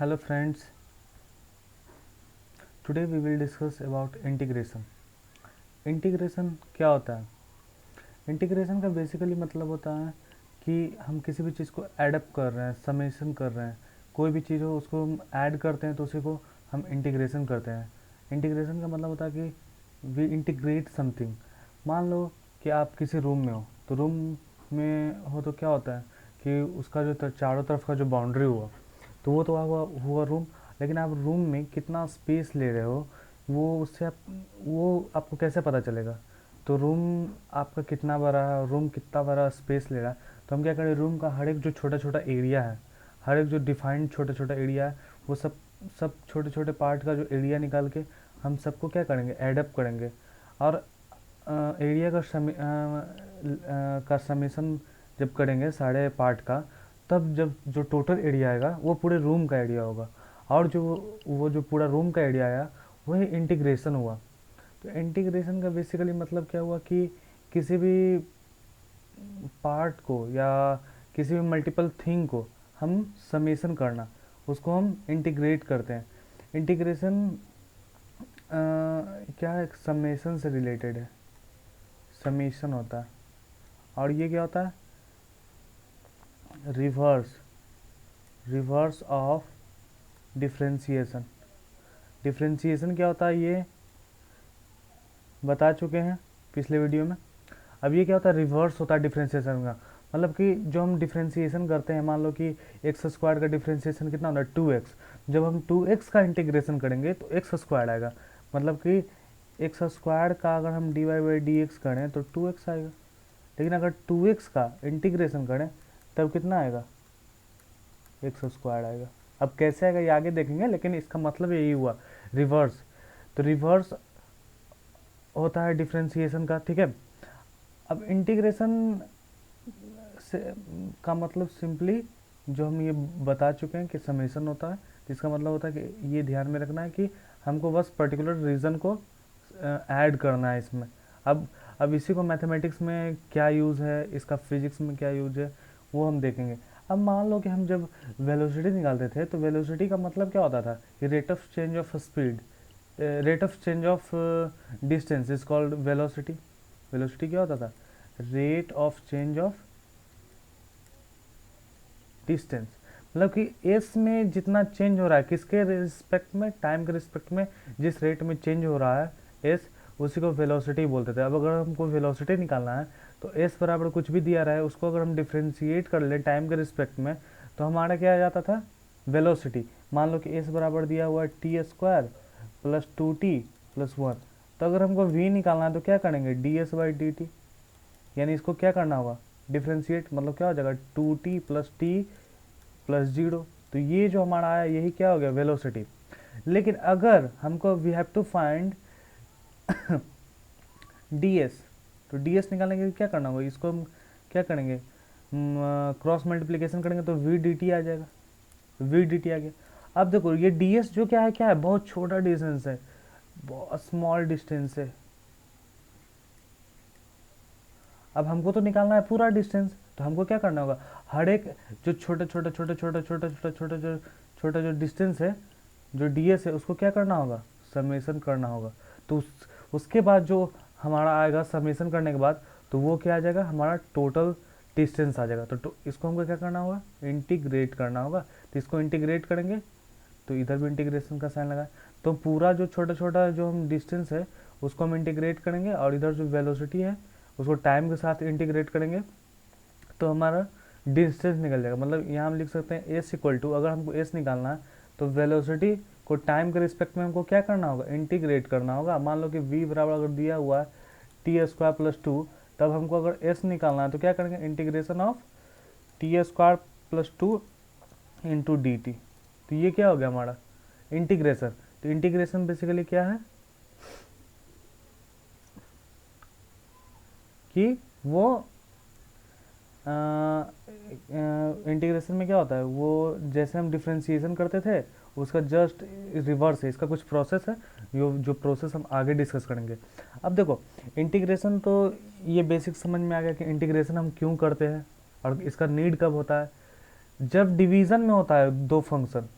Hello friends, today we will discuss about integration. Integration क्या होता है? इंटीग्रेशन का बेसिकली मतलब होता है कि हम किसी भी चीज़ को एडअप कर रहे हैं, समेशन कर रहे हैं, कोई भी चीज़ हो उसको हम ऐड करते हैं तो उसी को हम इंटीग्रेशन करते हैं। इंटीग्रेशन का मतलब होता है कि वी इंटीग्रेट समथिंग। मान लो कि आप किसी रूम में हो, तो रूम में हो तो क्या होता है कि उसका जो चारों तरफ का जो बाउंड्री हुआ तो वो तो हुआ रूम, लेकिन आप रूम में कितना स्पेस ले रहे हो वो आपको कैसे पता चलेगा? तो रूम आपका कितना बड़ा है, रूम कितना बड़ा स्पेस ले रहा है, तो हम क्या करें, रूम का हर एक जो छोटा छोटा एरिया है, हर एक जो डिफाइंड छोटा छोटा एरिया है, वो सब सब छोटे छोटे पार्ट का जो एरिया निकाल के हम सबको क्या करेंगे, एडअप करेंगे। और एरिया का समेशन जब करेंगे सारे पार्ट का, तब जब जो टोटल एरिया आएगा वो पूरे रूम का एरिया होगा। और जो वो जो पूरा रूम का एरिया आया वही इंटीग्रेशन हुआ। तो इंटीग्रेशन का बेसिकली मतलब क्या हुआ कि किसी भी पार्ट को या किसी भी मल्टीपल थिंग को हम समेशन करना, उसको हम इंटीग्रेट करते हैं। इंटीग्रेशन क्या है, समेशन से रिलेटेड है, समेशन होता है। और ये क्या होता है, reverse reverse of differentiation. Differentiation क्या होता है ये बता चुके हैं पिछले वीडियो में। अब ये क्या होता है, रिवर्स होता है डिफ्रेंशिएशन का। मतलब कि जो हम डिफ्रेंशिएशन करते हैं, मान लो कि एक्स स्क्वायर का डिफ्रेंशिएशन कितना होता है, 2x। जब हम 2x का इंटीग्रेशन करेंगे तो एक्स स्क्वायर आएगा। मतलब कि एक्स स्क्वायर का अगर हम D Y by D X करें तो 2x आएगा, लेकिन अगर 2x का इंटीग्रेशन करें तब कितना आएगा, एक्स स्क्वायर आएगा। अब कैसे आएगा ये आगे देखेंगे, लेकिन इसका मतलब यही हुआ, रिवर्स। तो रिवर्स होता है डिफ्रेंशिएशन का, ठीक है। अब इंटीग्रेशन से का मतलब सिंपली जो हम ये बता चुके हैं कि समेशन होता है, तो इसका मतलब होता है कि ये ध्यान में रखना है कि हमको बस पर्टिकुलर रीज़न को ऐड करना है इसमें। अब इसी को मैथमेटिक्स में क्या यूज़ है, इसका फिजिक्स में क्या यूज़ है, वो हम देखेंगे। अब मान लो कि हम जब वेलोसिटी निकालते थे तो वेलोसिटी का मतलब क्या होता था कि rate of change of speed, rate of change of distance is called velocity. Velocity क्या होता था, rate of change of distance. मतलब कि एस में जितना चेंज हो रहा है, किसके रिस्पेक्ट में, टाइम के रिस्पेक्ट में, जिस रेट में चेंज हो रहा है एस, उसी को वेलोसिटी बोलते थे। अब अगर हमको वेलोसिटी निकालना है तो एस बराबर कुछ भी दिया रहा है, उसको अगर हम डिफ्रेंशिएट कर ले टाइम के रिस्पेक्ट में, तो हमारा क्या आ जाता था, वेलोसिटी। मान लो कि एस बराबर दिया हुआ है T square plus 2t plus 1। तो अगर हमको v निकालना है तो क्या करेंगे, D S by D T, यानी इसको क्या करना होगा, डिफ्रेंशिएट। मतलब क्या हो जाएगा, 2t प्लस टी प्लस 0। तो ये जो हमारा आया यही क्या हो गया, वेलोसिटी। लेकिन अगर हमको we have to find ds, तो ds निकालने के लिए क्या करना होगा, इसको हम क्या करेंगे, क्रॉस मल्टीप्लिकेशन करेंगे तो v dt आ जाएगा, v dt आ गया। अब देखो ये ds जो क्या है, बहुत छोटा डिस्टेंस है, बहुत स्मॉल डिस्टेंस है। अब हमको तो निकालना है पूरा डिस्टेंस, तो हमको क्या करना होगा, हर एक जो छोटा जो डिस्टेंस है, जो ds है, उसको क्या करना होगा, समेशन करना होगा। तो उसके बाद जो हमारा आएगा समेशन करने के बाद, तो वो क्या आ जाएगा, हमारा टोटल डिस्टेंस आ जाएगा। तो इसको हमको क्या करना होगा, इंटीग्रेट करना होगा। तो इसको इंटीग्रेट करेंगे तो इधर भी इंटीग्रेशन का साइन लगा, तो पूरा जो छोटा छोटा जो हम डिस्टेंस है उसको हम इंटीग्रेट करेंगे, और इधर जो वेलोसिटी है उसको टाइम के साथ इंटीग्रेट करेंगे, तो हमारा डिस्टेंस निकल जाएगा। मतलब यहाँ हम लिख सकते हैं एस इक्वल टू, अगर हमको एस निकालना है तो वेलोसिटी को टाइम के रिस्पेक्ट में हमको क्या करना होगा, इंटीग्रेट करना होगा। मान लो कि v बराबर अगर दिया हुआ है टी स्क्वायर प्लस 2, तब हमको अगर s निकालना है तो क्या करेंगे, integration of T square plus 2 into D T. तो ये क्या हो गया हमारा इंटीग्रेशन। तो इंटीग्रेशन बेसिकली क्या है कि वो इंटीग्रेशन में क्या होता है, वो जैसे हम डिफ्रेंशिएशन करते थे उसका जस्ट रिवर्स है, इसका कुछ प्रोसेस है जो प्रोसेस हम आगे डिस्कस करेंगे। अब देखो इंटीग्रेशन तो ये बेसिक समझ में आ गया कि इंटीग्रेशन हम क्यों करते हैं और इसका नीड कब होता है, जब डिवीज़न में होता है दो फंक्शन,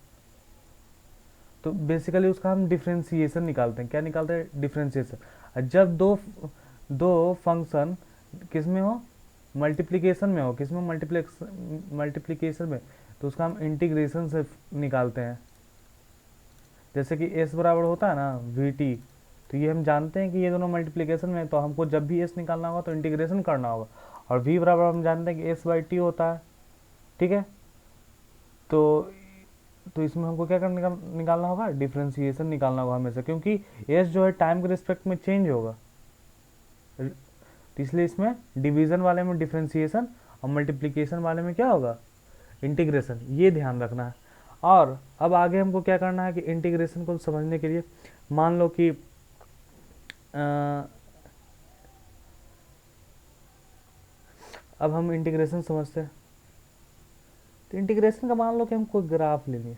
तो बेसिकली उसका हम डिफ्रेंसिएशन निकालते हैं। क्या निकालते हैं? डिफ्रेंसिएशन। जब दो दो फंक्शन किस में हो? मल्टीप्लिकेशन में हो। किस में? मल्टीप्लिकेशन में। तो उसका हम इंटीग्रेशन से निकालते हैं। जैसे कि s बराबर होता है ना vt, तो ये हम जानते हैं कि ये दोनों मल्टीप्लिकेशन में, तो हमको जब भी s निकालना होगा तो इंटीग्रेशन करना होगा। और v बराबर हम जानते हैं कि s बाई टी होता है। ठीक है, तो इसमें हमको क्या निकालना होगा? डिफ्रेंसिएशन निकालना होगा हमेशा, क्योंकि s जो है टाइम के रिस्पेक्ट में चेंज होगा। तो इसलिए इसमें डिवीजन वाले में डिफ्रेंसिएशन और मल्टीप्लिकेशन वाले में क्या होगा? इंटीग्रेशन। ये ध्यान रखना है। और अब आगे हमको क्या करना है कि इंटीग्रेशन को समझने के लिए मान लो कि अब हम इंटीग्रेशन समझते हैं। तो इंटीग्रेशन का मान लो कि हम कोई ग्राफ ले लिए,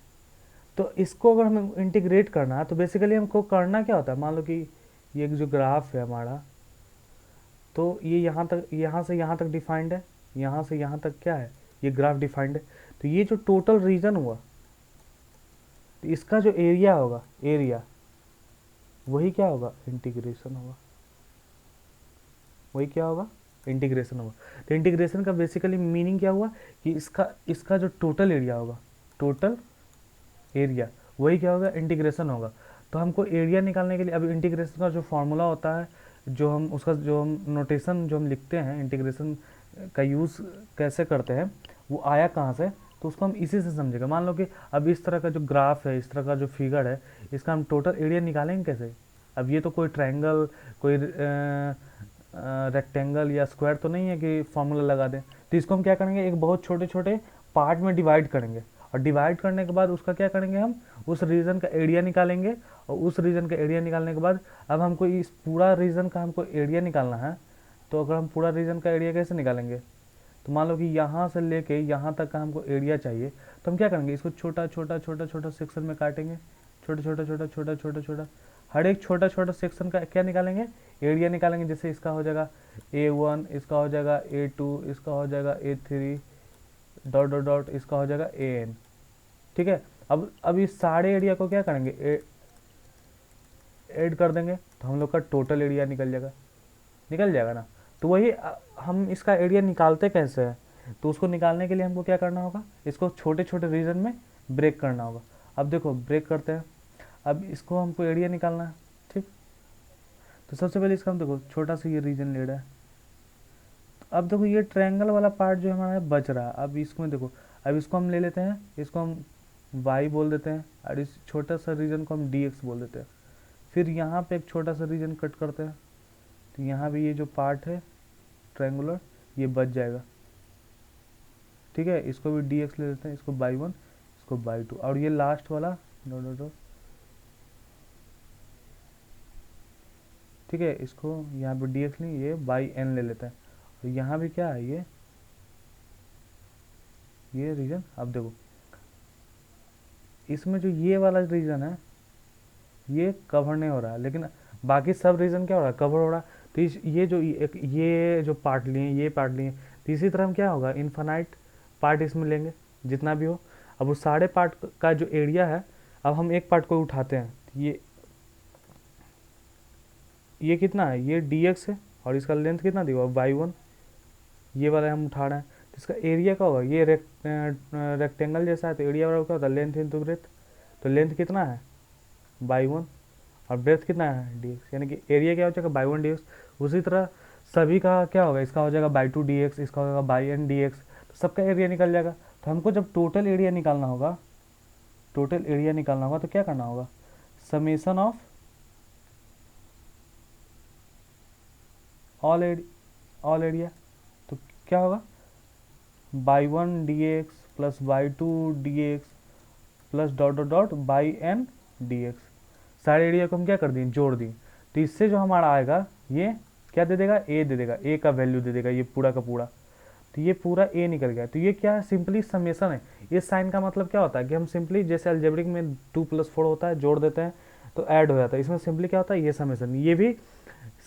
तो इसको अगर हमें इंटीग्रेट करना है तो बेसिकली हमको करना क्या होता है? मान लो कि ये जो ग्राफ है हमारा, तो ये यहाँ से यहाँ तक डिफाइंड है, यहाँ से यहाँ तक क्या है? ये ग्राफ डिफाइंड है। तो ये जो टोटल रीजन हुआ, तो इसका जो एरिया होगा, एरिया, वही क्या होगा? इंटीग्रेशन होगा। वही क्या होगा? इंटीग्रेशन होगा। तो इंटीग्रेशन का बेसिकली मीनिंग क्या हुआ कि इसका जो टोटल एरिया होगा, टोटल एरिया, वही क्या होगा? इंटीग्रेशन होगा। तो हमको एरिया निकालने के लिए अब इंटीग्रेशन का जो फॉर्मूला होता है, जो हम नोटेशन जो हम लिखते हैं, इंटीग्रेशन का यूज़ कैसे करते हैं, वो आया कहाँ से, तो उसको हम इसी से समझेगा। मान लो कि अब इस तरह का जो ग्राफ है, इस तरह का जो फिगर है, इसका हम टोटल एरिया निकालेंगे कैसे? अब ये तो कोई ट्रायंगल, कोई रेक्टेंगल या स्क्वायर तो नहीं है कि फॉर्मूला लगा दें। तो इसको हम क्या करेंगे? एक बहुत छोटे छोटे पार्ट में डिवाइड करेंगे, और डिवाइड करने के बाद उसका क्या करेंगे? हम उस रीजन का एरिया निकालेंगे, और उस रीजन का एरिया निकालने के बाद अब हमको इस पूरा रीजन का हमको एरिया निकालना है। तो अगर हम पूरा रीजन का एरिया कैसे निकालेंगे? तो मान लो कि यहाँ से लेके यहाँ तक का हमको एरिया चाहिए, तो हम क्या करेंगे? इसको छोटा छोटा छोटा छोटा सेक्शन में काटेंगे, छोटा छोटा छोटा छोटा छोटा छोटा, हर एक छोटा छोटा सेक्शन का क्या निकालेंगे? एरिया निकालेंगे। जैसे इसका हो जाएगा A1, इसका हो जाएगा A2, इसका हो जाएगा A3, डॉट डॉट डॉट, इसका हो जाएगा AN। ठीक है, अब इस सारे एरिया को क्या करेंगे? ऐड कर देंगे, तो हम लोग का टोटल एरिया निकल जाएगा ना। तो वही हम इसका एरिया निकालते कैसे हैं? तो उसको निकालने के लिए हमको क्या करना होगा? इसको छोटे छोटे रीजन में ब्रेक करना होगा। अब देखो ब्रेक करते हैं, अब इसको हमको एरिया निकालना है। ठीक, तो सबसे पहले इसका हम देखो छोटा सा ये रीजन ले रहा है। अब देखो ये ट्रायंगल वाला पार्ट जो हमारा बच रहा है, अब इसमें देखो, अब इसको हम ले लेते हैं, इसको हम y बोल देते हैं, और इस छोटा सा रीजन को हम dx बोल देते हैं। फिर यहाँ पे एक छोटा सा रीजन कट करते हैं, तो यहाँ भी ये जो पार्ट है ट्रायंगुलर, ये बच जाएगा। ठीक है, इसको भी dx ले लेते हैं, इसको बाई 1, इसको बाई 2, और ये लास्ट वाला डॉट डॉट डॉट, ठीक है, इसको यहाँ पे dx नहीं, ये बाई n ले लेते हैं। और यहाँ भी क्या है? ये रीजन। अब देखो इसमें जो ये वाला रीजन है, ये कवर नहीं हो रहा है, लेकिन बाकी सब रीजन क्या हो रहा है? कवर हो रहा है। तो ये जो पार्ट लिए, ये पार्ट लिए, तो इसी तरह हम क्या होगा? इन्फानाइट पार्ट इसमें लेंगे, जितना भी हो। अब उस सारे पार्ट का जो एरिया है, अब हम एक पार्ट को उठाते हैं, ये कितना है? ये dx है, और इसका लेंथ कितना दिया हुआ? बाई 1। ये वाला हम उठा रहे हैं, तो इसका एरिया क्या होगा? ये रेक्टेंगल जैसा है, तो एरिया बराबर क्या होता है? Length into breadth. तो लेंथ कितना है? बाई 1, और ब्रेथ कितना है? dx, यानी कि एरिया क्या हो जाएगा? By 1 dx। उसी तरह सभी का क्या होगा? इसका हो जाएगा बाई 2 dx, इसका हो जाएगा बाई n dx, तो सबका एरिया निकल जाएगा। तो हमको जब टोटल एरिया निकालना होगा, तो क्या करना होगा? Summation of all area. तो क्या होगा? By 1 dx plus by 2 dx plus dot dot dot by n dx। सारे एरिया को हम क्या कर दिए? जोड़ दिए। तो इससे जो हमारा आएगा, ये क्या दे देगा? a दे देगा, a का वैल्यू दे देगा, ये पूरा का पूरा। तो ये पूरा a निकल गया। तो ये क्या है? सिंपली समेशन है। इस साइन का मतलब क्या होता है कि हम सिंपली जैसे अलजेब्रिक में 2 + 4 होता है, जोड़ देते हैं तो ऐड हो जाता है। इसमें सिंपली क्या होता है? ये समेशन, ये भी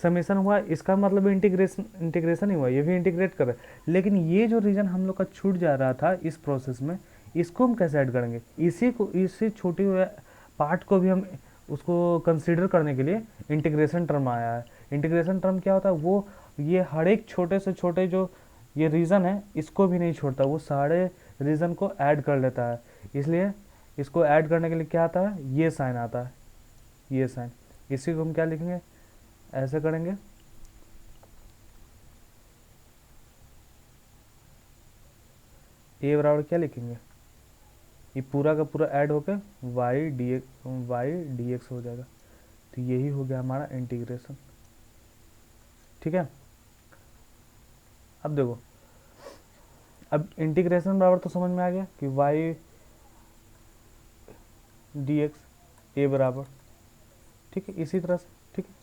समेशन हुआ, इसका मतलब इंटीग्रेशन ही हुआ, ये भी इंटीग्रेट कर रहे हैं। लेकिन ये जो रीजन हम लोग का छूट जा रहा था इस प्रोसेस में, इसको हम कैसे ऐड करेंगे? इसी छोटी हुए पार्ट को भी हम उसको कंसीडर करने के लिए इंटीग्रेशन टर्म आया है। इंटीग्रेशन टर्म क्या होता है, वो ये हर एक छोटे से छोटे जो ये रीज़न है इसको भी नहीं छोड़ता, वो सारे रीज़न को ऐड कर लेता है। इसलिए इसको ऐड करने के लिए क्या आता है, ये साइन आता है, ये साइन। इसी को हम क्या लिखेंगे, ऐसे करेंगे, ए बराबर क्या लिखेंगे, ये पूरा का पूरा ऐड होकर वाई डी एक्स हो जाएगा। तो यही हो गया हमारा इंटीग्रेशन। ठीक है, अब देखो, अब इंटीग्रेशन बराबर तो समझ में आ गया कि वाई डी एक्स ए बराबर, ठीक है, इसी तरह से। ठीक है,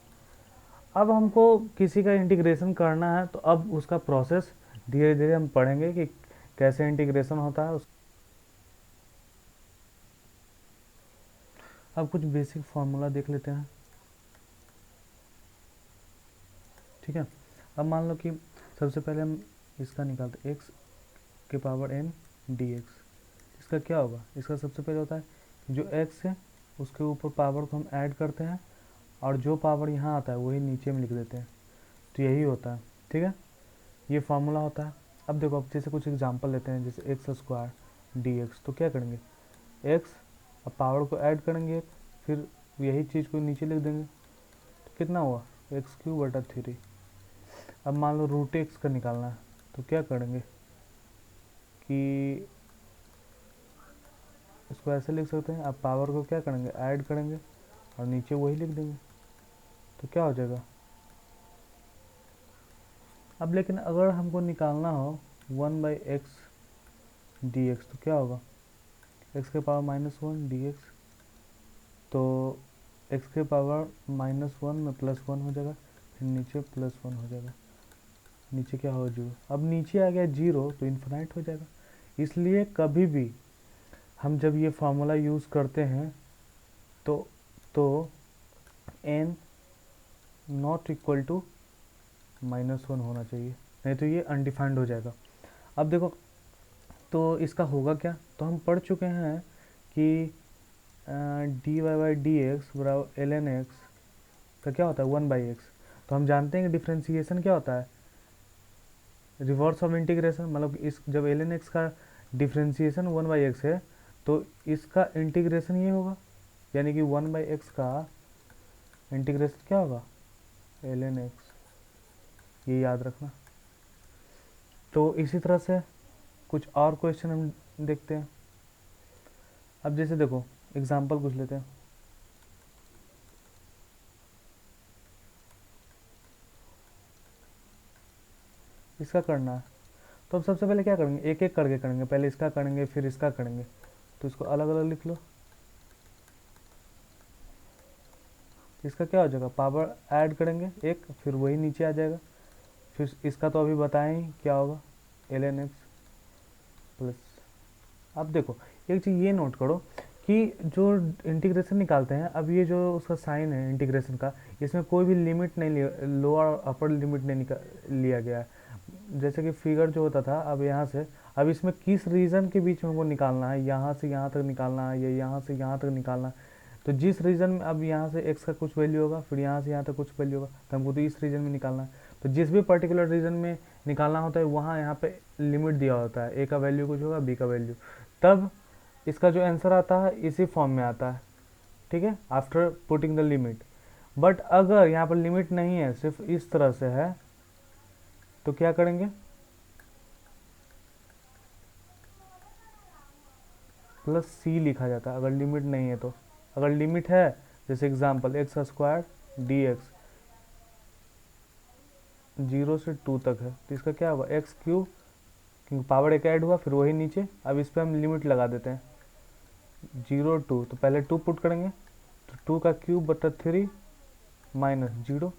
अब हमको किसी का इंटीग्रेशन करना है तो अब उसका प्रोसेस धीरे धीरे हम पढ़ेंगे कि कैसे इंटीग्रेशन होता है। अब कुछ बेसिक फार्मूला देख लेते हैं। ठीक है, अब मान लो कि सबसे पहले हम इसका निकालते हैं, एक्स के पावर एन डी एक्स। इसका क्या होगा, इसका सबसे पहले होता है जो एक्स है उसके ऊपर पावर को हम ऐड करते हैं और जो पावर यहाँ आता है वही नीचे में लिख देते हैं, तो यही होता है। ठीक है, ये फार्मूला होता है। अब देखो, अब जैसे कुछ एग्जांपल लेते हैं, जैसे एक्स स्क्वायर डी एक्स, तो क्या करेंगे, एक्स, अब पावर को ऐड करेंगे एक, फिर यही चीज़ को नीचे लिख देंगे, तो कितना हुआ, एक्स क्यूब बटा 3। अब मान लो रूट एक्स का निकालना है, तो क्या करेंगे कि इसको ऐसे लिख सकते हैं, अब पावर को क्या करेंगे, ऐड करेंगे और नीचे वही लिख देंगे, तो क्या हो जाएगा। अब लेकिन अगर हमको निकालना हो 1/x dx, तो क्या होगा, x के पावर -1 dx, तो x के पावर -1 में +1 हो जाएगा, फिर नीचे +1 हो जाएगा, नीचे क्या हो, 0। अब नीचे आ गया 0 तो इन्फिनाइट हो जाएगा। इसलिए कभी भी हम जब ये फार्मूला यूज़ करते हैं तो n नॉट इक्वल टू -1 होना चाहिए, नहीं तो ये अनडिफाइंड हो जाएगा। अब देखो, तो इसका होगा क्या, तो हम पढ़ चुके हैं कि dy बाई डी एक्स बराबर एल एन एक्स का क्या होता है, 1/x। तो हम जानते हैं कि डिफ्रेंसिएशन क्या होता है, रिवर्स ऑफ इंटीग्रेशन। मतलब इस जब एल एन एक्स का डिफ्रेंसिएशन 1/x है तो इसका इंटीग्रेशन ये होगा, यानी कि 1/x का इंटीग्रेशन क्या होगा, एल एन एक्स, ये याद रखना। तो इसी तरह से कुछ और क्वेश्चन हम देखते हैं। अब जैसे देखो, एग्जाम्पल कुछ लेते हैं। इसका करना है तो हम सबसे पहले क्या करेंगे, एक एक करके करेंगे, पहले इसका करेंगे फिर इसका करेंगे, तो इसको अलग अलग लिख लो। इसका क्या हो जाएगा, पावर ऐड करेंगे एक, फिर वही नीचे आ जाएगा, फिर इसका तो अभी बताएं ही क्या होगा, एल एन एक्स प्लस। अब देखो, एक चीज़ ये नोट करो कि जो इंटीग्रेशन निकालते हैं, अब ये जो उसका साइन है इंटीग्रेशन का, इसमें कोई भी लिमिट नहीं लिया, लोअर अपर लिमिट नहीं लिया गया है। जैसे कि फिगर जो होता था, अब यहाँ से, अब इसमें किस रीजन के बीच में हमको निकालना है, यहाँ से यहाँ तक निकालना है या यहाँ से यहाँ तक निकालना है। तो जिस रीजन में अब यहाँ से x का कुछ वैल्यू होगा, फिर यहाँ से यहाँ तक कुछ वैल्यू होगा, तो हमको तो इस रीजन में निकालना है। तो जिस भी पर्टिकुलर रीजन में निकालना होता है वहाँ यहाँ पे लिमिट दिया होता है, a का वैल्यू कुछ होगा, b का वैल्यू, तब इसका जो आंसर आता है इसी फॉर्म में आता है। ठीक है, after putting the limit. But अगर यहाँ पर लिमिट नहीं है, सिर्फ इस तरह से है, तो क्या करेंगे, प्लस सी लिखा जाता है अगर लिमिट नहीं है तो। अगर लिमिट है, जैसे example x square D x 0 से 2 तक है, तो इसका क्या होगा, एक्स क्यूब, क्योंकि पावर एक ऐड हुआ फिर वही नीचे। अब इस पर हम लिमिट लगा देते हैं 0 2, तो पहले 2 पुट करेंगे, तो 2 का क्यूब बटा 3 माइनस 0,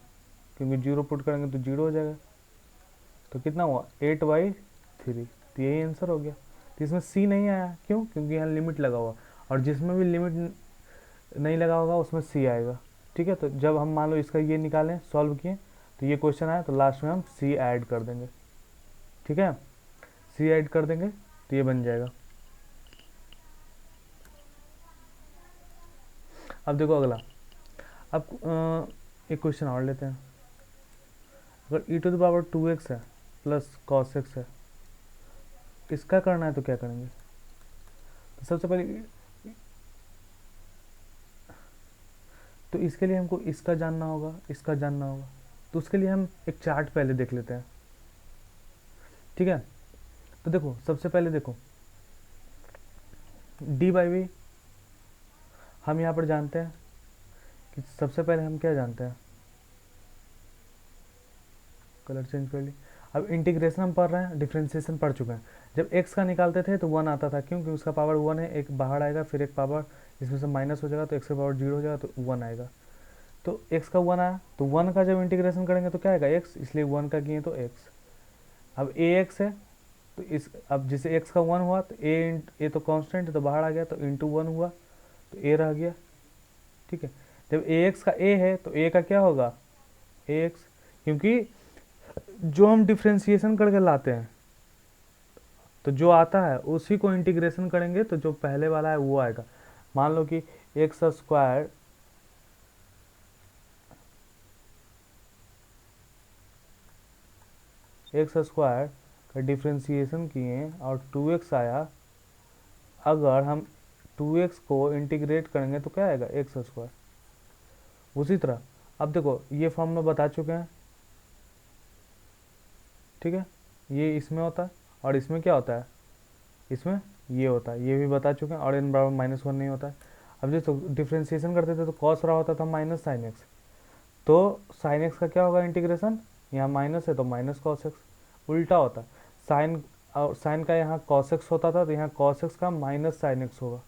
क्योंकि 0 पुट करेंगे तो 0 हो जाएगा, तो कितना हुआ 8/3। तो यही आंसर हो गया। तो इसमें सी नहीं आया, क्यों, क्योंकि यहाँ लिमिट लगा हुआ, और जिसमें भी लिमिट नहीं लगा होगा उसमें सी आएगा। ठीक है, तो जब हम मान लो इसका ये निकालें, सॉल्व किए, तो ये क्वेश्चन आया, तो लास्ट में हम सी ऐड कर देंगे। ठीक है, सी ऐड कर देंगे तो ये बन जाएगा। अब देखो अगला, अब एक क्वेश्चन और लेते हैं। अगर e to the power 2x है प्लस cos x है, इसका करना है तो क्या करेंगे? तो सबसे पहले तो इसके लिए हमको इसका जानना होगा, इसका जानना होगा, तो उसके लिए हम एक चार्ट पहले देख लेते हैं, ठीक है। तो देखो सबसे पहले देखो डी बाई वी हम यहाँ पर जानते हैं कि सबसे पहले हम क्या जानते हैं, कलर चेंज कर ली। अब इंटीग्रेशन हम पढ़ रहे हैं, डिफ्रेंसिएशन पढ़ चुके हैं। जब x का निकालते थे तो 1 आता था, क्योंकि उसका पावर 1 है, एक बाहर आएगा, फिर एक पावर इसमें से माइनस हो जाएगा, तो x का पावर 0 हो जाएगा, तो 1 आएगा। तो x का 1 आया, तो 1 का जब इंटीग्रेशन करेंगे तो क्या आएगा x, इसलिए 1 का किए तो x। अब ax है, तो इस अब जैसे x का 1 हुआ तो a तो कांस्टेंट है तो बाहर आ गया, तो इंटू 1 हुआ तो a रह गया, ठीक है। जब ax का a है तो a का क्या होगा ax, क्योंकि जो हम डिफ्रेंसिएशन करके लाते हैं तो जो आता है उसी को इंटीग्रेशन करेंगे तो जो पहले वाला है वो आएगा। मान लो कि एक्स स्क्वायर का डिफ्रेंसिएशन किए और 2x आया, अगर हम 2x को इंटीग्रेट करेंगे तो क्या आएगा एक्स स्क्वायर। उसी तरह अब देखो ये फॉर्म में बता चुके हैं, ठीक है, ये इसमें होता है और इसमें क्या होता है, इसमें ये होता है, ये भी बता चुके हैं, और n बराबर -1 नहीं होता है। अब जो तो डिफ्रेंसिएशन करते थे तो कॉस रहा होता था माइनस साइन एक्स, तो साइन एक्स का क्या होगा इंटीग्रेशन, यहाँ माइनस है तो माइनस कॉस एक्स, उल्टा होता है, साइन और साइन का यहाँ कॉस एक्स होता था तो यहाँ कॉस एक्स का माइनस साइन एक्स होगा,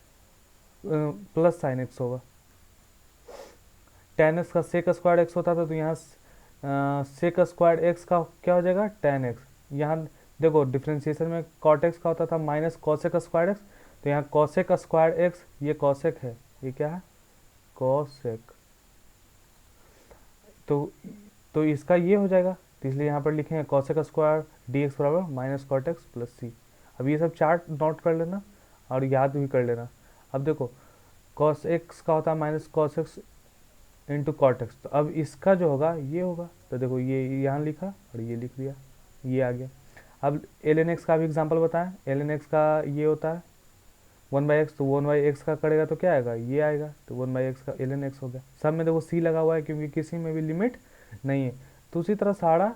प्लस साइन एक्स होगा। टेन एक्स का सेक स्क्वायर एक्स होता था तो यहाँ सेक स्क्वायर एक्स का क्या हो जाएगा टेन एक्स। यहाँ देखो डिफ्रेंसिएशन में कॉट एक्स का होता था माइनस कॉसेक स्क्वायर एक्स, तो यहाँ कॉसेक स्क्वायर एक्स, ये कॉसेक है, ये क्या है कॉसेक, तो इसका ये हो जाएगा, तो इसलिए यहाँ पर लिखेंगे कॉसेक स्क्वायर डी एक्स बराबर माइनस कॉट एक्स प्लस सी। अब ये सब चार्ट नोट कर लेना और याद भी कर लेना। अब देखो कॉस एक्स का होता है minus cos X into cot X, तो अब इसका जो होगा ये होगा, तो देखो ये यहाँ लिखा और ये लिख दिया, ये आ गया। अब एल एन एक्स का भी एग्जाम्पल बताएं, एल एन एक्स का ये होता है 1/x, तो 1/x का करेगा तो क्या आएगा ये आएगा, तो 1/x का एल एन एक्स हो गया। सब में देखो सी लगा हुआ है क्योंकि किसी में भी लिमिट नहीं है। तो उसी तरह सारा,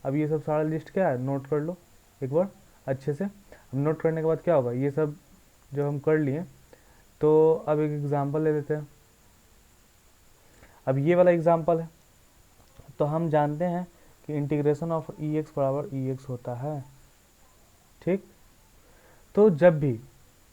अब ये सब सारा लिस्ट क्या है नोट कर लो एक बार अच्छे से। अब नोट करने के बाद क्या होगा, ये सब जो हम कर लिए, तो अब एक एग्जाम्पल ले लेते हैं। अब ये वाला एग्जाम्पल है, तो हम जानते हैं कि इंटीग्रेशन ऑफ ई एक्स बराबर ई एक्स होता है, ठीक। तो जब भी,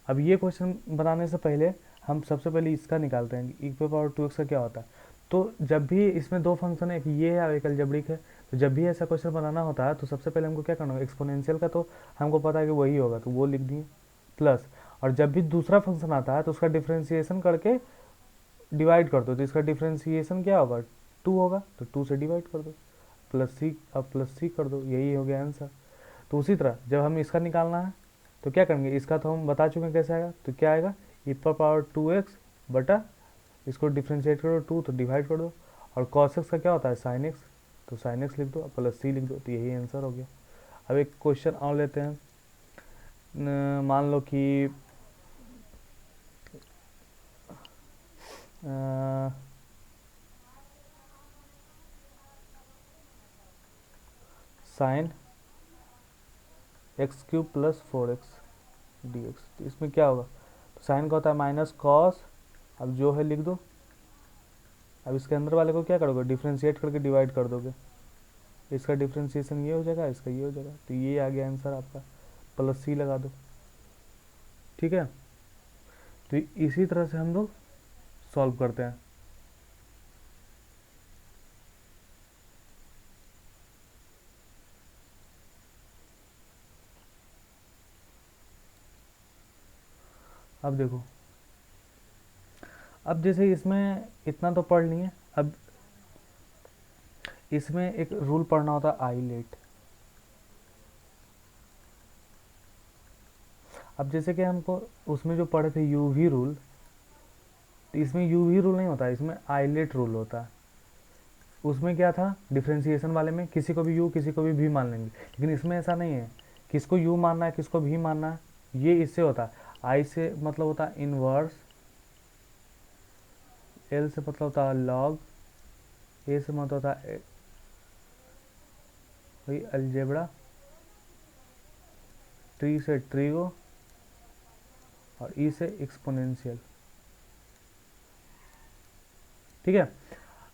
अब ये क्वेश्चन बनाने से पहले हम सबसे पहले इसका निकालते हैं कि e पे पावर 2x का क्या होता है। तो जब भी इसमें दो फंक्शन है, एक ये है और एक अलजेब्रिक है, तो जब भी ऐसा क्वेश्चन बनाना होता है तो सबसे पहले हमको क्या करना होगा, एक्सपोनेंशियल का तो हमको पता है कि वही होगा तो वो लिख दिए, प्लस, और जब भी दूसरा फंक्शन आता है तो उसका डिफ्रेंसिएशन करके डिवाइड कर दो, तो इसका डिफ्रेंसिएशन क्या होगा 2 होगा, तो 2 से डिवाइड कर दो, प्लस सी, अब प्लस सी कर दो, यही हो गया आंसर। तो उसी तरह जब हम इसका निकालना है तो क्या करेंगे, इसका तो हम बता चुके हैं कैसे आएगा, तो क्या आएगा e पर पावर 2x बटा, इसको डिफ्रेंशिएट करो 2 तो डिवाइड कर दो, और cos x का क्या होता है sin x, तो sin x लिख दो प्लस c लिख दो, तो यही आंसर हो गया। अब एक क्वेश्चन और लेते हैं, मान लो कि sine x cube plus 4x dx, तो इसमें क्या होगा, तो साइन का होता है माइनस कॉस, अब जो है लिख दो, अब इसके अंदर वाले को क्या करोगे डिफ्रेंशिएट करके डिवाइड कर दोगे, इसका डिफ्रेंशिएशन ये हो जाएगा, इसका ये हो जाएगा, तो ये आ गया आंसर आपका, प्लस सी लगा दो, ठीक है। तो इसी तरह से हम लोग सॉल्व करते हैं। अब देखो, अब जैसे इसमें इतना तो पढ़ लिए, अब इसमें एक रूल पढ़ना होता है आइलेट। अब जैसे कि हमको उसमें जो पढ़े थे यूवी रूल, तो इसमें यू वी रूल नहीं होता, इसमें आइलेट रूल होता है। उसमें क्या था, डिफ्रेंसिएशन वाले में किसी को भी यू किसी को भी वी मान लेंगे, लेकिन इसमें ऐसा नहीं है, किसको यू मानना है किसको भी मानना है। ये इससे होता है, आई से मतलब होता है इनवर्स, एल से मतलब होता है लॉग, ए से मतलब होता है वही अलजेब्रा, ट्री से ट्रीगो, और ई से एक्सपोनेंशियल। ठीक है।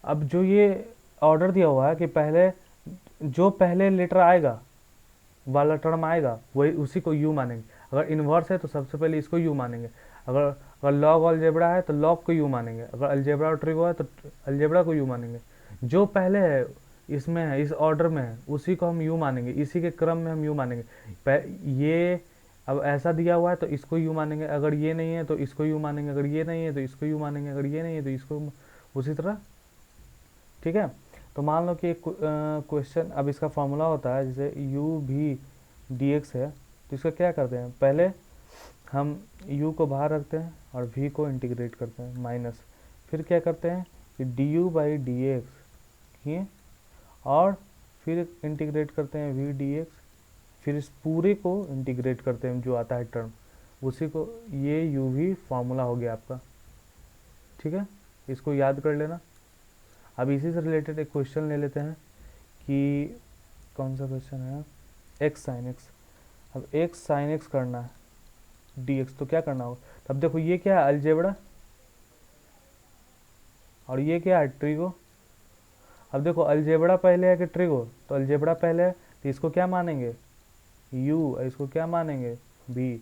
अब जो ये ऑर्डर दिया हुआ है कि पहले जो पहले लेटर आएगा वाला टर्म आएगा वही उसी को यू मानेंगे। अगर इन्वर्स है तो सबसे पहले इसको यू मानेंगे, अगर अगर लॉग अलजेब्रा है तो लॉग को यू मानेंगे, अगर अलजेब्रा और ट्रिगो है तो अलजेब्रा को यू मानेंगे। जो पहले है इसमें है, इस ऑर्डर में है, उसी को हम यू मानेंगे, इसी के क्रम में हम यू मानेंगे। ये अब ऐसा दिया हुआ है तो इसको यू मानेंगे, अगर ये नहीं है तो इसको यू मानेंगे, अगर ये नहीं है तो इसको यू मानेंगे, अगर ये नहीं है तो इसको, उसी तरह। ठीक है। तो मान लो कि एक क्वेश्चन, अब इसका फॉर्मूला होता है जैसे यू भी डी एक्स है, तो इसका क्या करते हैं, पहले हम u को बाहर रखते हैं और v को इंटीग्रेट करते हैं माइनस, फिर क्या करते हैं कि D you by D x किए, और फिर इंटीग्रेट करते हैं v डी एक्स, फिर इस पूरे को इंटीग्रेट करते हैं जो आता है टर्म, उसी को, ये u v फार्मूला हो गया आपका। ठीक है, इसको याद कर लेना। अब इसी से रिलेटेड एक क्वेश्चन ले लेते हैं कि कौन सा क्वेश्चन है, x साइन x। अब x साइन x करना है dx, तो क्या करना होगा, तब देखो ये क्या है अलजेब्रा, और ये क्या है ट्रिगो। अब देखो अलजेब्रा पहले है कि ट्रिगो, तो अलजेब्रा पहले है तो इसको क्या मानेंगे u, इसको क्या मानेंगे v।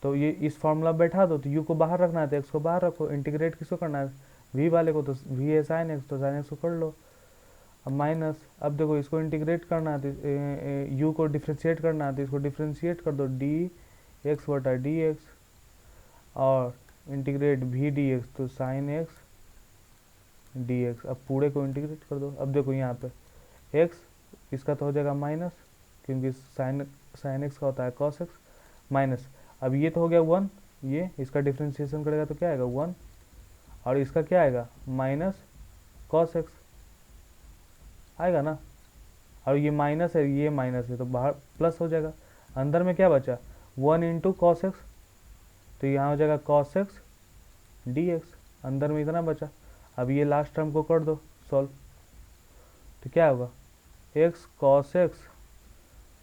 तो ये इस फॉर्मूला बैठा दो, तो u को बाहर रखना है तो x को बाहर रखो, इंटीग्रेट किसको करना है v वाले को, तो v है साइन x, तो साइन x को कर लो। अब माइनस, अब देखो इसको इंटीग्रेट करना है तो u को डिफ्रेंशिएट करना है तो इसको डिफ्रेंशिएट कर दो डी एक्स बटा डी एक्स, और इंटीग्रेट भी डी एक्स तो साइन एक्स डी एक्स। अब पूरे को इंटीग्रेट कर दो। अब देखो यहाँ पे एक्स, इसका तो हो जाएगा माइनस, क्योंकि साइन एक्स का होता है कॉस एक्स, माइनस। अब ये तो हो गया वन, ये इसका डिफ्रेंशिएशन करेगा तो क्या आएगा वन, और इसका क्या आएगा माइनस कॉस एक्स आएगा ना, और ये माइनस है ये माइनस है तो बाहर प्लस हो जाएगा। अंदर में क्या बचा, वन इंटू कॉस एक्स, तो यहाँ हो जाएगा कॉस एक्स डी एक्स, अंदर में इतना बचा। अब ये लास्ट टर्म को कर दो सॉल्व, तो क्या होगा x cos x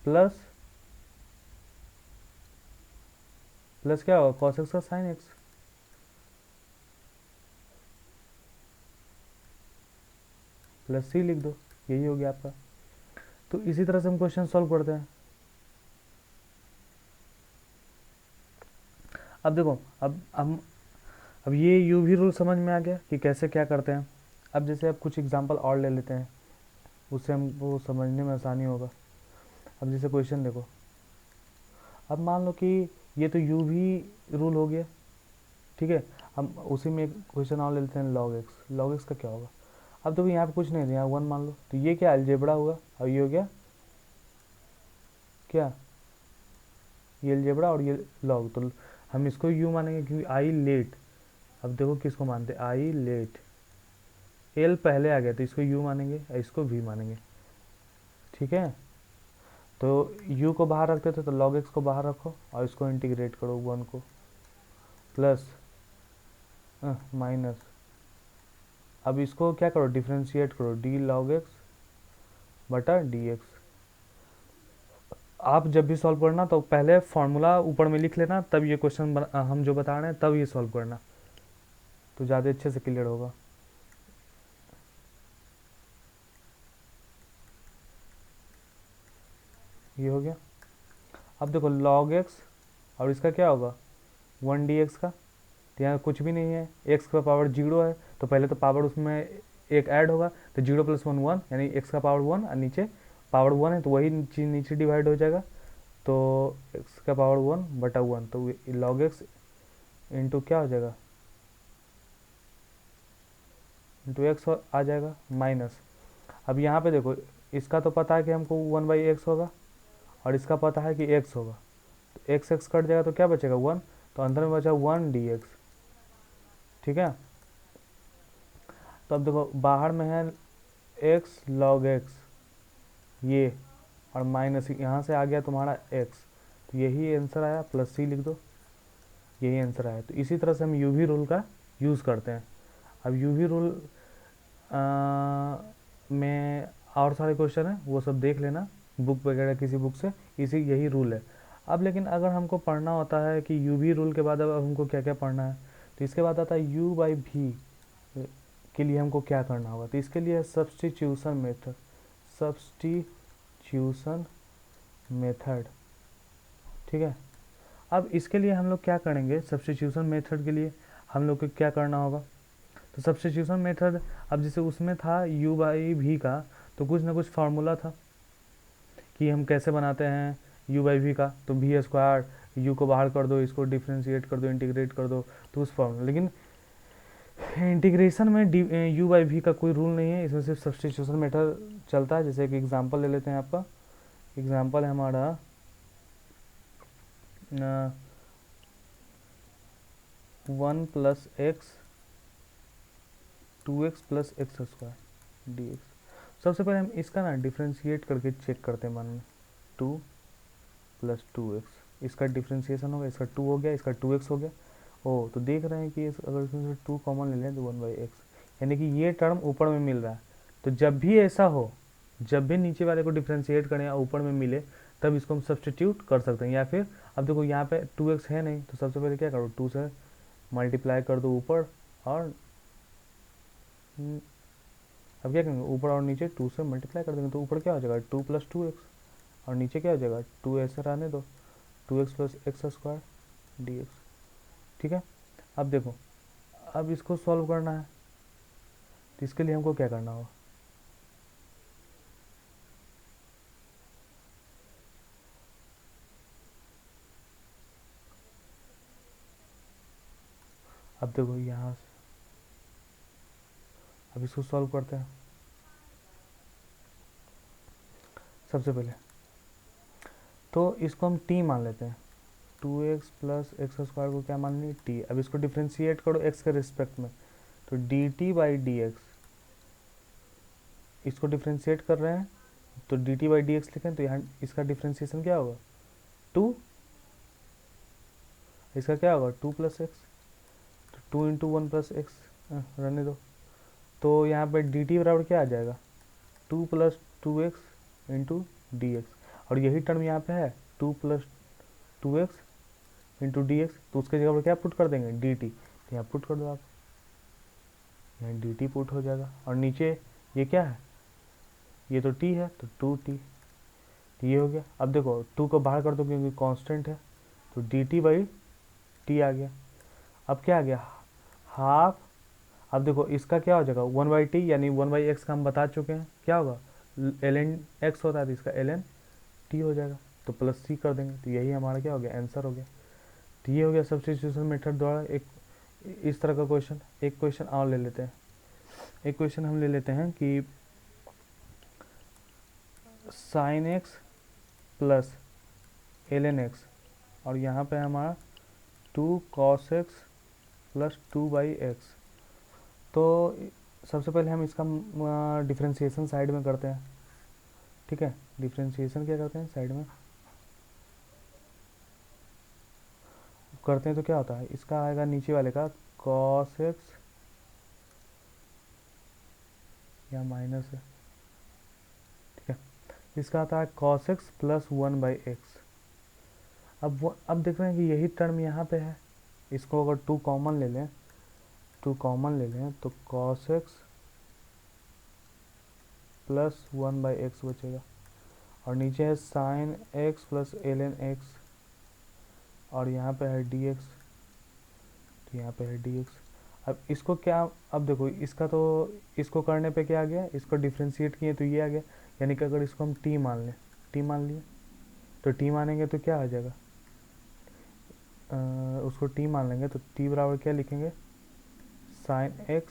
plus plus क्या होगा कॉस एक्स का साइन एक्स, प्लस सी लिख दो, यही हो गया आपका। तो इसी तरह से हम क्वेश्चन सॉल्व करते हैं। अब देखो, अब ये यू भी रूल समझ में आ गया कि कैसे क्या करते हैं। अब जैसे अब कुछ एग्जांपल और ले लेते हैं, उससे हमको समझने में आसानी होगा। अब जैसे क्वेश्चन देखो, अब मान लो कि ये तो यू भी रूल हो गया, ठीक है। हम उसी में एक क्वेश्चन और ले लेते हैं लॉग एक्स। लॉग एक्स का क्या होगा, अब देखो यहाँ पे कुछ नहीं दिया, वन मान लो, तो ये क्या अलजेब्रा होगा, और ये हो गया क्या, ये अलजेब्रा और ये लॉग, तो हम इसको यू मानेंगे क्योंकि आई लेट। अब देखो किसको मानते हैं, आई लेट, एल पहले आ गया तो इसको यू मानेंगे, इसको भी मानेंगे। ठीक है, तो u को बाहर रखते थे तो log x को बाहर रखो और इसको इंटीग्रेट करो वन को, प्लस माइनस, अब इसको क्या करो डिफ्रेंशिएट करो डी लॉग एक्स बटा डी एक्स। आप जब भी सॉल्व करना तो पहले फॉर्मूला ऊपर में लिख लेना, तब ये क्वेश्चन हम जो बता रहे हैं तब ये सॉल्व करना, तो ज़्यादा अच्छे से क्लियर होगा। ये हो गया। अब देखो log x और इसका क्या होगा वन डी एक्स का, तो यहाँ कुछ भी नहीं है, x का पावर जीरो है तो पहले तो पावर उसमें एक ऐड होगा, तो जीरो प्लस वन वन, यानी x का पावर वन और नीचे पावर वन है तो वही चीज़ नीचे डिवाइड हो जाएगा, तो x का पावर वन बटा वन, तो log x इंटू क्या हो जाएगा इंटू एक्स आ जाएगा माइनस। अब यहाँ पे देखो इसका तो पता है कि हमको वन बाई एक्स होगा और इसका पता है कि एक्स होगा, तो एक्स कट जाएगा तो क्या बचेगा वन, तो अंदर में बचा वन डी एक्स। ठीक है, तो अब देखो बाहर में है x log x ये, और माइनस यहाँ से आ गया तुम्हारा x, तो यही आंसर आया, प्लस सी लिख दो, यही आंसर आया। तो इसी तरह से हम यूवी रूल का यूज़ करते हैं। अब यूवी रूल में और सारे क्वेश्चन हैं, वो सब देख लेना बुक वगैरह किसी बुक से, इसी यही रूल है। अब लेकिन अगर हमको पढ़ना होता है कि यूवी रूल के बाद अब हमको क्या क्या पढ़ना है, तो इसके बाद आता है यू बाई भी के लिए हमको क्या करना होगा। तो इसके लिए सब्स्टिट्यूशन मेथड, सब्स्टिट्यूशन मेथड, ठीक है। अब इसके लिए हम लोग क्या करेंगे, सब्स्टिट्यूशन मेथड के लिए हम लोग को क्या करना होगा। तो सब्स्टिट्यूशन मेथड, अब जैसे उसमें था u बाई भी का, तो कुछ ना कुछ फार्मूला था कि हम कैसे बनाते हैं u बाई भी का। तो भी स्क्वायर, u को बाहर कर दो, इसको डिफ्रेंशिएट कर दो, इंटीग्रेट कर दो, तो उस फार्मूला। लेकिन इंटीग्रेशन में u बाई भी का कोई रूल नहीं है, इसमें सिर्फ सब्स्टिट्यूशन मेथड चलता है। जैसे एक एग्जांपल ले लेते हैं, आपका एग्जांपल है हमारा 1 plus x 2x plus x square D x. सबसे पहले हम इसका ना डिफ्रेंशिएट करके चेक करते हैं। मान लो 2 प्लस 2x, इसका डिफ्रेंशिएशन होगा, इसका 2 हो गया, इसका 2x हो गया। ओ, तो देख रहे हैं कि अगर इसमें से 2 कॉमन ले लें तो 1/x, यानी कि ये टर्म ऊपर में मिल रहा है। तो जब भी ऐसा हो, जब भी नीचे वाले को डिफ्रेंशिएट करें या ऊपर में मिले, तब इसको हम सब्सटीट्यूट कर सकते हैं। या फिर अब देखो यहाँ पे 2x है नहीं, तो सबसे पहले क्या करो, 2 से मल्टीप्लाई कर दो ऊपर, और अब क्या करेंगे, ऊपर और नीचे 2 से मल्टीप्लाई कर देंगे। तो ऊपर क्या हो जाएगा 2 प्लस 2x, और नीचे क्या हो जाएगा 2 ऐसे रहने दो, 2x plus x square D x, ठीक है। अब देखो, अब इसको सॉल्व करना है, तो इसके लिए हमको क्या करना होगा, अब देखो यहाँ से, अब इसको सॉल्व करते हैं। सबसे पहले तो इसको हम t मान लेते हैं, 2x प्लस एक्स स्क्वायर को क्या मान ली, t। अब इसको डिफ्रेंशिएट करो x के रिस्पेक्ट में, तो dt बाई डी एक्स, इसको डिफ्रेंशिएट कर रहे हैं तो dt बाई डी एक्स लिखें, तो यहाँ इसका डिफ्रेंशिएशन क्या होगा 2, इसका क्या होगा 2 प्लस एक्स, तो 2 इंटू 1 प्लस एक्स रहने दो। तो यहाँ पे dt बराबर क्या आ जाएगा 2 plus 2x into D x, और यही टर्म यहाँ पे है 2 plus 2x into D x, तो उसके जगह पर क्या पुट कर देंगे dt, तो यहाँ पुट कर दो आप, यहाँ dt पुट हो जाएगा। और नीचे ये क्या है, ये तो t है, तो 2t, तो ये हो गया। अब देखो 2 को बाहर कर दो क्योंकि कांस्टेंट है, तो dt बाई टी आ गया। अब क्या आ गया हाफ, अब देखो इसका क्या हो जाएगा 1/t, यानी 1/x का हम बता चुके हैं क्या होगा, ln x होता है, तो इसका ln t हो जाएगा, तो प्लस c कर देंगे, तो यही हमारा क्या हो गया आंसर हो गया। तो ये हो गया सब्स्टिट्यूशन मेथड द्वारा एक इस तरह का क्वेश्चन। एक क्वेश्चन और ले लेते हैं, एक क्वेश्चन हम ले लेते हैं कि sin x plus ln x, और यहाँ पे हमारा 2 cos x प्लस 2/x। तो सबसे पहले हम इसका डिफ्रेंशिएशन साइड में करते हैं, ठीक है। डिफ्रेंशिएशन क्या करते हैं साइड में करते हैं, तो क्या होता है, इसका आएगा नीचे वाले का cos x, या माइनस है, ठीक है, इसका आता है cos x प्लस 1/x। अब देख रहे हैं कि यही टर्म यहाँ पे है, इसको अगर 2 कॉमन ले लें, 2 कॉमन ले लें तो cos x प्लस 1/x बचेगा, और नीचे है sin x plus ln x, और यहाँ पे है dx, तो यहाँ पे है dx। अब इसको क्या, अब देखो इसका तो इसको करने पे क्या आ गया, इसको डिफ्रेंशिएट किए तो ये आ गया, यानी कि अगर इसको हम t मान लें, t मान लिए, तो t मानेंगे तो क्या आ जाएगा, उसको t मान लेंगे तो t बराबर क्या लिखेंगे sin x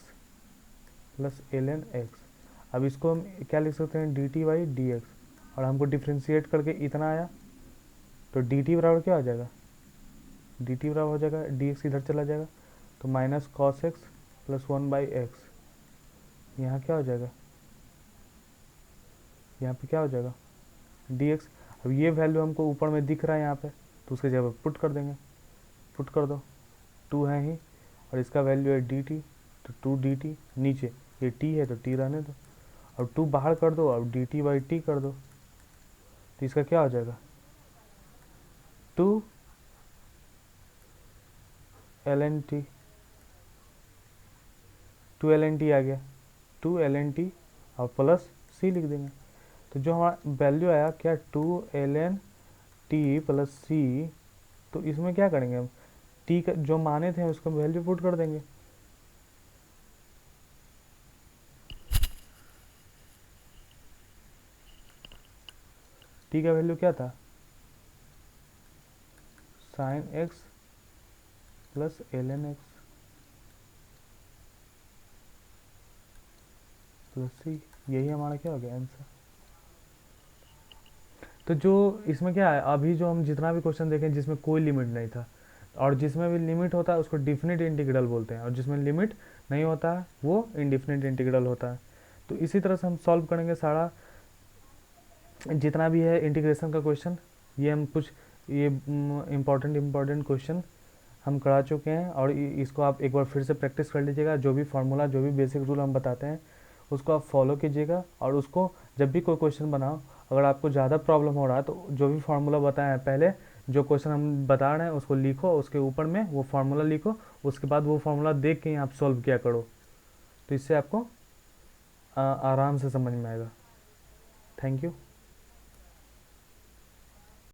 plus ln x। अब इसको हम क्या लिख सकते हैं dt बाई डी एक्स, और हमको डिफ्रेंशिएट करके इतना आया, तो dt बराबर क्या हो जाएगा, dt बराबर हो जाएगा dx इधर चला जाएगा, तो minus cos x plus 1/x, यहाँ क्या हो जाएगा, यहाँ पे क्या हो जाएगा dx। अब ये वैल्यू हमको ऊपर में दिख रहा है यहाँ पे, तो उसके जगह पुट कर देंगे, पुट कर दो, 2 है ही, और इसका वैल्यू है dt, तो 2 dt। नीचे ये t है तो t रहने दो, अब 2 बाहर कर दो, अब dt/t कर दो, तो इसका क्या हो जाएगा 2 ln t, 2 ln t आ गया, 2 ln t और प्लस c लिख देंगे। तो जो हमारा वैल्यू आया क्या 2 ln t प्लस c, तो इसमें क्या करेंगे हम, t का जो माने थे उसका वैल्यू पुट कर देंगे। t का वैल्यू क्या था sin x plus ln x plus c, यही हमारा क्या हो गया आंसर। तो जो इसमें क्या है, अभी जो हम जितना भी क्वेश्चन देखें जिसमें कोई लिमिट नहीं था, और जिसमें भी लिमिट होता है उसको डिफिनिट इंटीग्रल बोलते हैं, और जिसमें लिमिट नहीं होता है वो इनडिफिनिट इंटीग्रल होता है। तो इसी तरह से हम सॉल्व करेंगे सारा जितना भी है इंटीग्रेशन का क्वेश्चन। ये हम कुछ ये इम्पॉर्टेंट क्वेश्चन हम करा चुके हैं, और इसको आप एक बार फिर से प्रैक्टिस कर लीजिएगा। जो भी फार्मूला, जो भी बेसिक रूल हम बताते हैं उसको आप फॉलो कीजिएगा, और उसको जब भी कोई क्वेश्चन बनाओ, अगर आपको ज़्यादा प्रॉब्लम हो रहा है तो जो भी फार्मूला बताया है पहले, जो क्वेश्चन हम बता रहे हैं उसको लिखो, उसके ऊपर में वो फार्मूला लिखो, उसके बाद वो फार्मूला देख के ही आप सॉल्व किया करो, तो इससे आपको आराम से समझ में आएगा। Thank you.